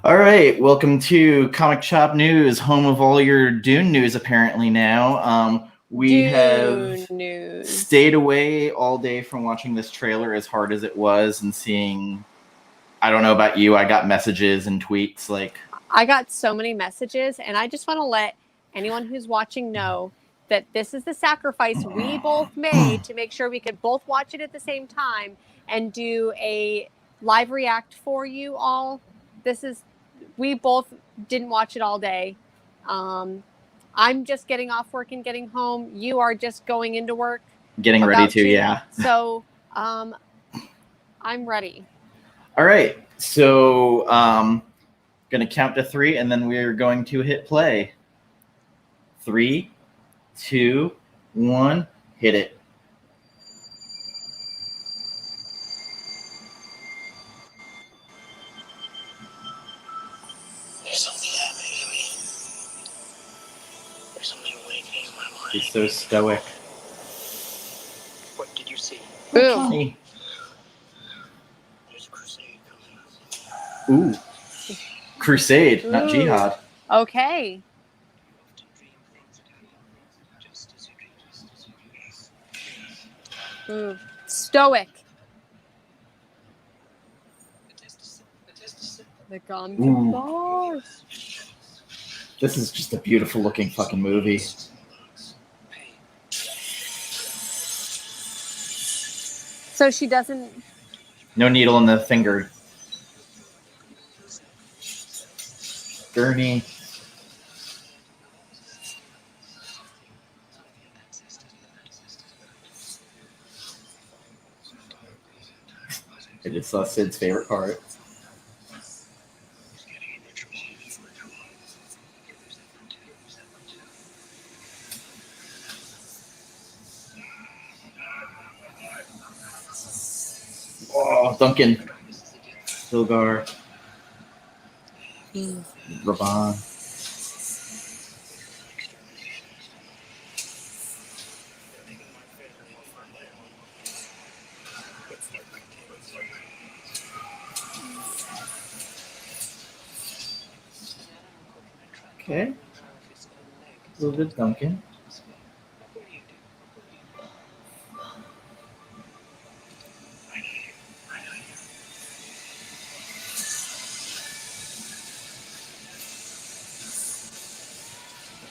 All right, welcome to Comic Shop News, home of all your Dune news. Apparently now, we have news. stayed away all day from watching this trailer, as hard as it was, and seeing. I don't know about you. I got messages and tweets like. I got so many messages, and I just want to let anyone who's watching know that this is the sacrifice we both made to make sure we could both watch it at the same time and do a live react for you all. We both didn't watch it all day. I'm just getting off work and getting home. You are just going into work. Getting ready to, yeah. So I'm ready. All right, so gonna count to 3, and then we're going to hit play. 3, 2, 1, hit it. There's something happening to me. There's something awakening in my mind. He's so stoic. What did you see? Boom. There's a crusade coming. Ooh. Crusade, not jihad. Okay. Ooh. Stoic. The gun boss. This is just a beautiful looking fucking movie. So she doesn't. No needle in the finger. Gurney. I just saw Sid's favorite part. Oh, Duncan. Silgar. Raban. Okay. A little bit Duncan.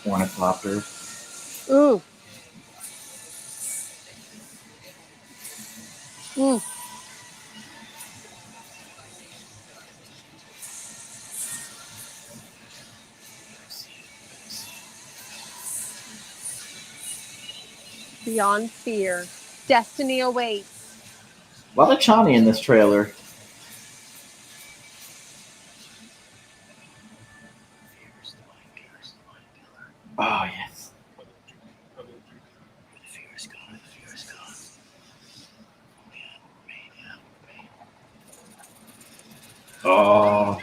Ornithopter. Ooh. Ooh. Beyond fear. Destiny awaits. A lot of Chani in this trailer. Oh, yes. Oh.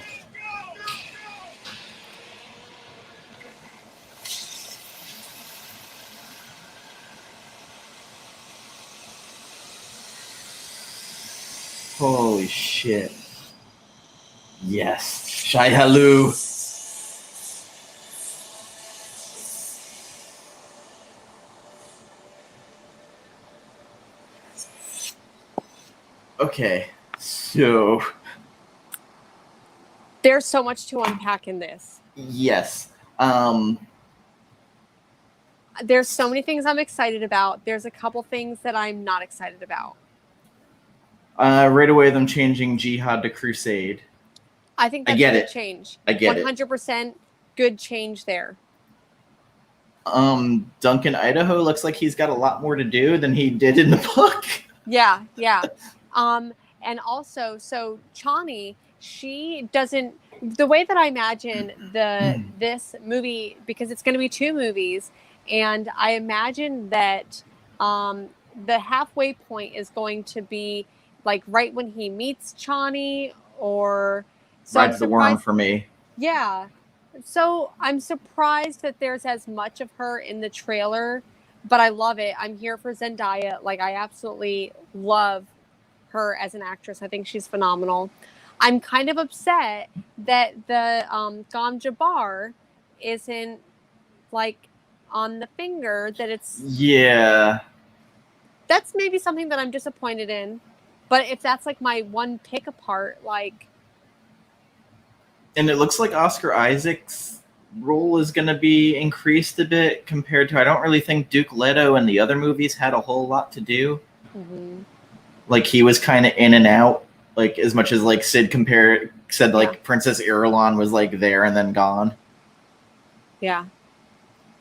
Holy shit. Yes. Shai Halu. Okay. So. There's so much to unpack in this. Yes. There's so many things I'm excited about. There's a couple things that I'm not excited about. Right away, them changing Jihad to Crusade. I think that's a good change. I get 100% good change there. Duncan Idaho looks like he's got a lot more to do than he did in the book. Yeah. And also, so Chani, she doesn't. The way that I imagine this movie, because it's going to be 2 movies, and I imagine that the halfway point is going to be like right when he meets Chani, or so Rides the worm for me. Yeah. So I'm surprised that there's as much of her in the trailer, but I love it. I'm here for Zendaya. Like, I absolutely love her as an actress. I think she's phenomenal. I'm kind of upset that the Gom Jabbar isn't like on the finger. That it's Yeah. that's maybe something that I'm disappointed in. But if that's like my one pick apart, like And it looks like Oscar Isaac's role is going to be increased a bit compared to. I don't really think Duke Leto and the other movies had a whole lot to do. mm-hmm. Like he was kind of in and out. Like as much as like Sid said, like Princess Irulan was like there and then gone. Yeah.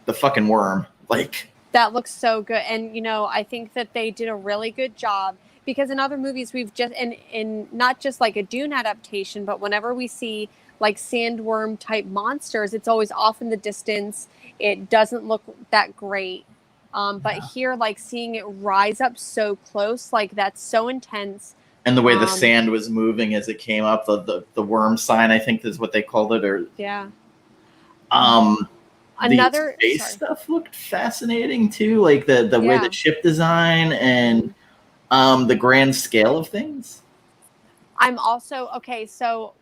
The fucking worm, like. That looks so good. And, you know, I think that they did a really good job because in other movies we've just, in not just like a Dune adaptation, but whenever we see like sandworm type monsters, it's always off in the distance. It doesn't look that great. But here, like seeing it rise up so close, like that's so intense. And the way the sand was moving as it came up, the worm sign, I think is what they called it, or yeah. The space stuff looked fascinating too, like the way the ship design and the grand scale of things. I'm also so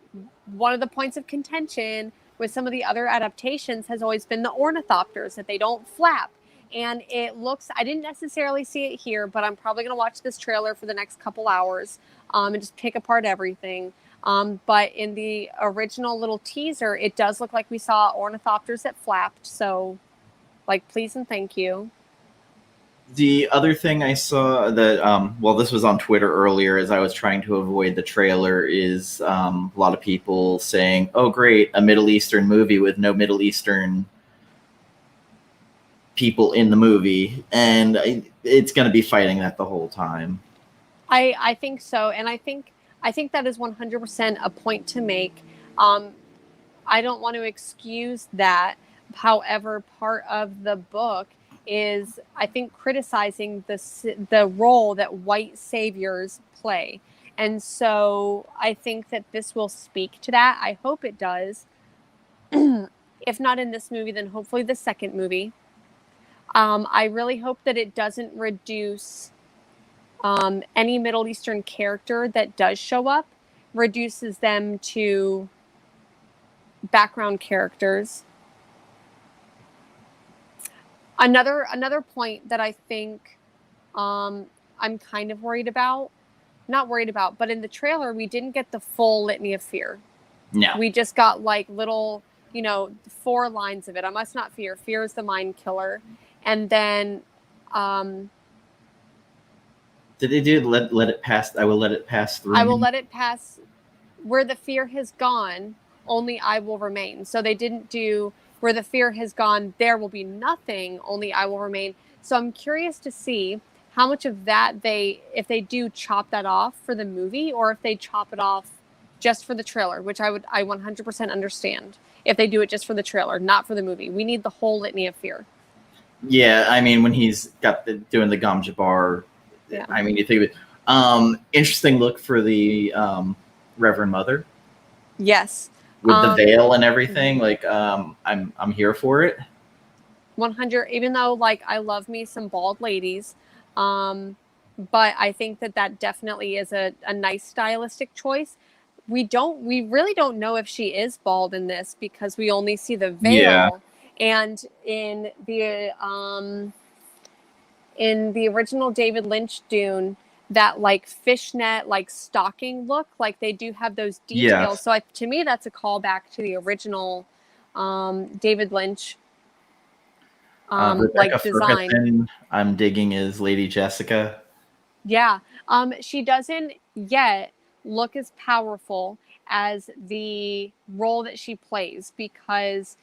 one of the points of contention with some of the other adaptations has always been the ornithopters, that they don't flap. And it looks, I didn't necessarily see it here, but I'm probably going to watch this trailer for the next couple hours and just pick apart everything. But in the original little teaser, it does look like we saw ornithopters that flapped. So, like, please and thank you. The other thing I saw that, this was on Twitter earlier as I was trying to avoid the trailer, is a lot of people saying, oh, great, a Middle Eastern movie with no Middle Eastern people in the movie. And it's going to be fighting that the whole time. I think so. And I think that is 100% a point to make. I don't want to excuse that. However, part of the book is, I think, criticizing the role that white saviors play. And so I think that this will speak to that. I hope it does. If not in this movie, then hopefully the second movie. I really hope that it doesn't reduce any Middle Eastern character that does show up, reduces them to background characters. Another point that I think I'm kind of not worried about, but in the trailer we didn't get the full litany of fear. No. We just got like little, 4 lines of it. I must not fear. Fear is the mind killer. And then did they do let it pass? I will let it pass through. I will let it pass. Where the fear has gone, only I will remain. So they didn't do where the fear has gone, there will be nothing, only I will remain. So I'm curious to see how much of that if they do chop that off for the movie, or if they chop it off just for the trailer, which I 100% understand if they do it just for the trailer, not for the movie. We need the whole litany of fear. Yeah, I mean, when he's got doing the Gom Jabbar, yeah. I mean, you think of it. Interesting look for the Reverend Mother. Yes. With the veil and everything, like I'm here for it. 100. Even though, like, I love me some bald ladies, but I think that definitely is a nice stylistic choice. We really don't know if she is bald in this because we only see the veil. Yeah. And in the original David Lynch Dune, that like fishnet, like stocking look, like they do have those details. Yes. So to me, that's a callback to the original David Lynch like design. Ferguson, I'm digging is Lady Jessica. Yeah. She doesn't yet look as powerful as the role that she plays, because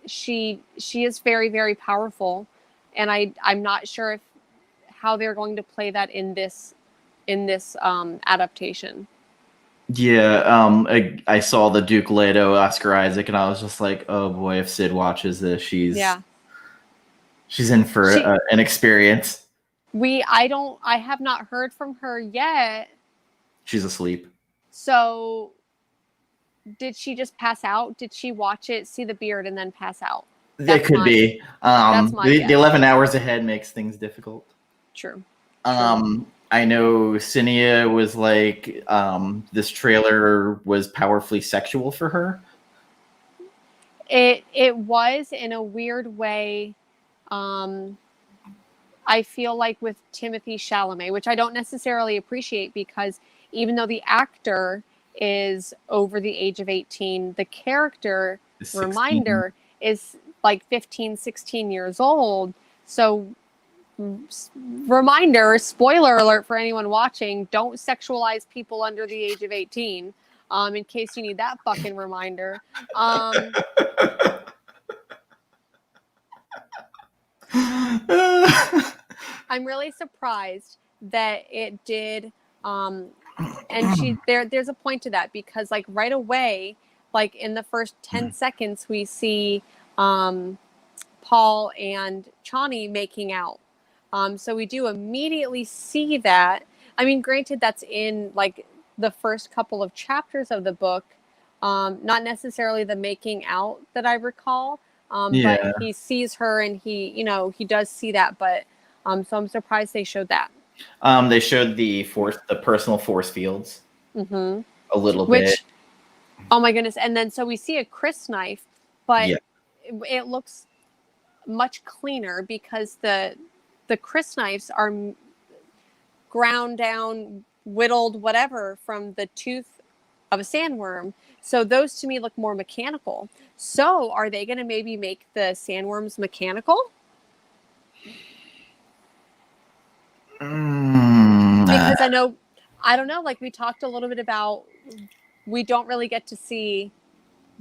she is very, very powerful, and I'm not sure how they're going to play that in this adaptation. Yeah, I saw the Duke Leto, Oscar Isaac, and I was just like, oh boy, if Sid watches this, she's in for an experience. I have not heard from her yet. She's asleep. So did she just pass out? Did she watch it, see the beard, and then pass out? That could be. The 11 hours ahead makes things difficult. True. I know Cinia was like, this trailer was powerfully sexual for her. It was in a weird way. Um, I feel like with Timothy Chalamet, which I don't necessarily appreciate because even though the actor is over the age of 18, the character, The 16. reminder, is like 15, 16 years old. So, reminder, spoiler alert for anyone watching, don't sexualize people under the age of 18, in case you need that fucking reminder. Um, I'm really surprised that it did. And there's a point to that because like right away, like in the first 10 seconds, we see Paul and Chani making out. So we do immediately see that. I mean, granted, that's in like the first couple of chapters of the book, not necessarily the making out that I recall. But Yeah. he sees her and he does see that. But so I'm surprised they showed that. They showed the personal force fields Mm-hmm. a little bit. Which, oh my goodness. And then so we see a Chris knife, but Yeah. it looks much cleaner because the Chris knives are ground down, whittled, whatever from the tooth of a sandworm. So those to me look more mechanical. So are they going to maybe make the sandworms mechanical? Because I don't know, like we talked a little bit about, we don't really get to see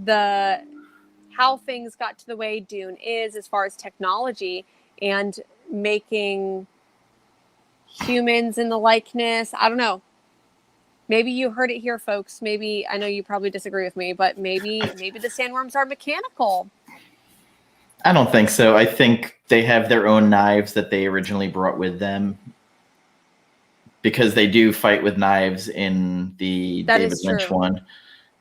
the how things got to the way Dune is as far as technology and making humans in the likeness. I don't know. Maybe you heard it here, folks. Maybe I know you probably disagree with me, but maybe the sandworms are mechanical. I don't think so. I think they have their own knives that they originally brought with them because they do fight with knives in the That David is Lynch true. one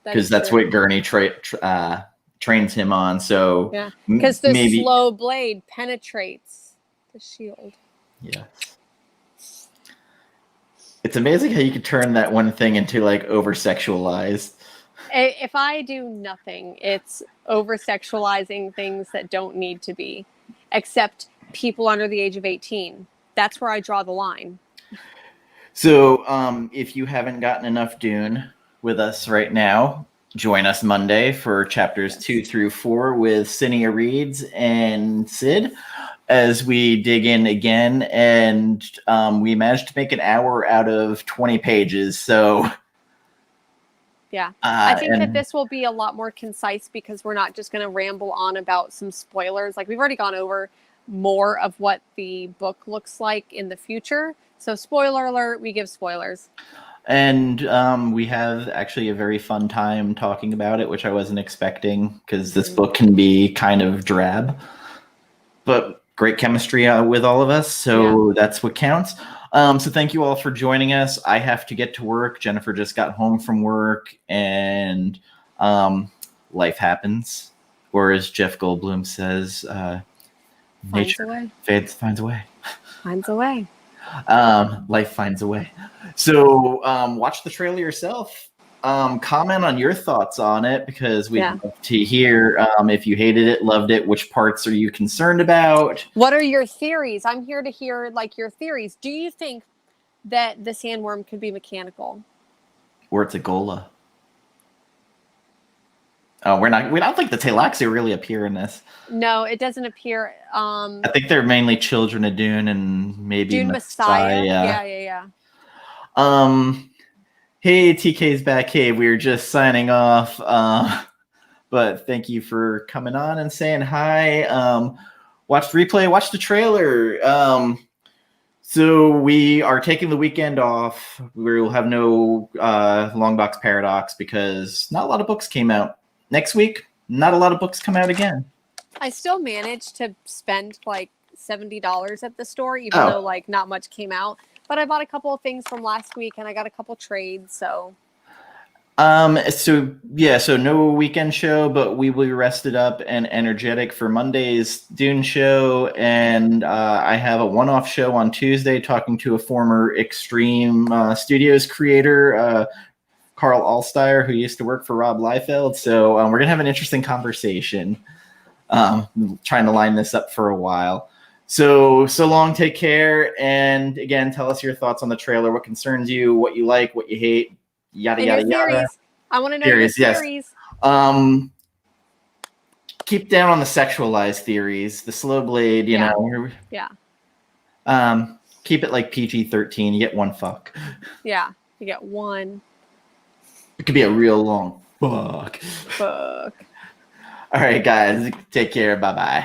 That because is that's true. what Gurney trains him on. So Yeah, because the maybe slow blade penetrates the shield. yeah. It's amazing how you could turn that one thing into like over sexualized. If I do nothing, it's over sexualizing things that don't need to be, except people under the age of 18. That's where I draw the line. So if you haven't gotten enough Dune with us right now, join us Monday for chapters 2 through 4 with Cinia Reeds and Sid as we dig in again. And we managed to make an hour out of 20 pages. So yeah, I think that and this will be a lot more concise because we're not just going to ramble on about some spoilers. Like we've already gone over more of what the book looks like in the future. So spoiler alert, we give spoilers. And we have actually a very fun time talking about it, which I wasn't expecting because this book can be kind of drab, but great chemistry with all of us. So that's what counts. So thank you all for joining us. I have to get to work. Jennifer just got home from work and life happens. Or as Jeff Goldblum says, nature finds a way. Finds a way. Life finds a way. So watch the trailer yourself. Comment on your thoughts on it because we'd love to hear if you hated it, loved it, which parts are you concerned about? What are your theories? I'm here to hear like your theories. Do you think that the sandworm could be mechanical? Or it's a Gola. Oh, we don't think the Talaxi really appear in this. No, it doesn't appear. I think they're mainly children of Dune and maybe Dune Messiah. Yeah. Hey, TK's back. Hey, we were just signing off. But thank you for coming on and saying hi. Watch the replay, watch the trailer. So we are taking the weekend off. We will have no Long Box Paradox because not a lot of books came out. Next week, not a lot of books come out again. I still managed to spend like $70 at the store, even though like not much came out. But I bought a couple of things from last week and I got a couple trades. So So no weekend show, but we will be rested up and energetic for Monday's Dune show, and I have a one-off show on Tuesday talking to a former Extreme Studios creator, Carl Alsteyer, who used to work for Rob Liefeld. So we're gonna have an interesting conversation. Trying to line this up for a while. So long, take care, and again, tell us your thoughts on the trailer. What concerns you? What you like? What you hate? Yada And your yada yada. theories. I want to know your Theories, yes. theories. Keep down on the sexualized theories. The slow blade, you Yeah. know. Yeah. Keep it like PG-13. You get one fuck. Yeah. You get one It could be a real long fuck. fuck. All right, guys. Take care. Bye bye.